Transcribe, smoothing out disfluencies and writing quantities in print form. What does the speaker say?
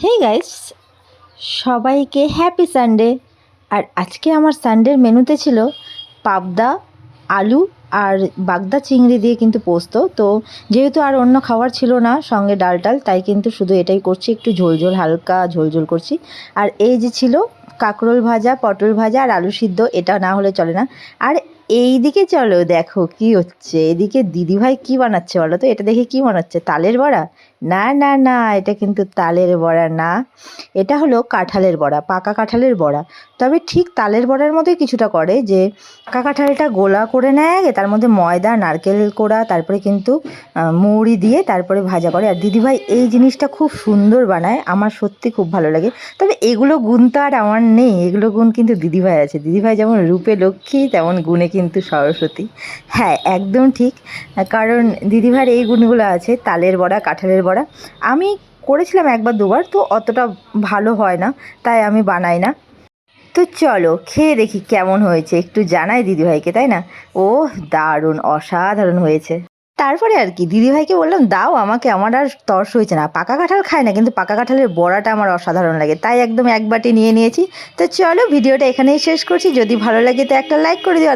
Hey guys, সবাইকে happy Sunday. আর আজকে আমার সানডের মেনুতে ছিল পাবদা, আলু আর বাগদা চিংড়ি দিয়ে কিন্তু পোস্ত। তো যেহেতু আর অন্য খাবার ছিল না সঙ্গে ডাল টাল, তাই কিন্তু শুধু এটাই করছি, একটু ঝোল ঝোল, হালকা ঝোল ঝোল করছি। আর এই যে ছিল কাঁকরোল ভাজা, পটল ভাজা আর আলু সিদ্ধ, এটা না হলে চলে না। আর এই দিকে চলো দেখো কি হচ্ছে, এদিকে দিদিভাই কি বানাচ্ছে বলো তো? এটা দেখে কি বানাচ্ছে? তালের বড়া? না না না, এটা কিন্তু তালের বড়া না, এটা হলো কাঁঠালের বড়া, পাকা কাঁঠালের বড়া। তবে ঠিক তালের বড়ার মতোই কিছুটা করে, যে পাকা কাঁঠালটা গোলা করে নেয় আগে, তার মধ্যে ময়দা, নারকেল কোড়া, তারপরে কিন্তু মৌরি দিয়ে তারপরে ভাজা করে। আর দিদিভাই এই জিনিসটা খুব সুন্দর বানায়, আমার সত্যি খুব ভালো লাগে। তবে এগুলো গুণ তো আর আমার নেই, এগুলো গুণ কিন্তু দিদিভাই আছে। দিদিভাই যেমন রূপে লক্ষ্মী, তেমন গুণে কিন্তু সরস্বতী। হ্যাঁ, একদম ঠিক। কারণ দিদিভাইয়ের এই গুণগুলো আছে, তালের বড়া, কাঁঠালের বড়া। আমি করেছিলাম একবার দুবার, তো অতটা ভালো হয় না, তাই আমি বানাই না। তো চলো খেয়ে দেখি কেমন হয়েছে, একটু জানাই দিদিভাইকে, তাই না? ও দারুণ, অসাধারণ হয়েছে। তারপরে আর কি দিদিভাইকে বললাম, দাও আমাকে, আমার আর তর্স হয়েছে না। পাকা কাঁঠাল খায় না, কিন্তু পাকা কাঁঠালের বড়াটা আমার অসাধারণ লাগে, তাই একদম এক বাটি নিয়ে নিয়েছি। তো চলো ভিডিওটা এখানেই শেষ করছি। যদি ভালো লাগে তো একটা লাইক করে দিও।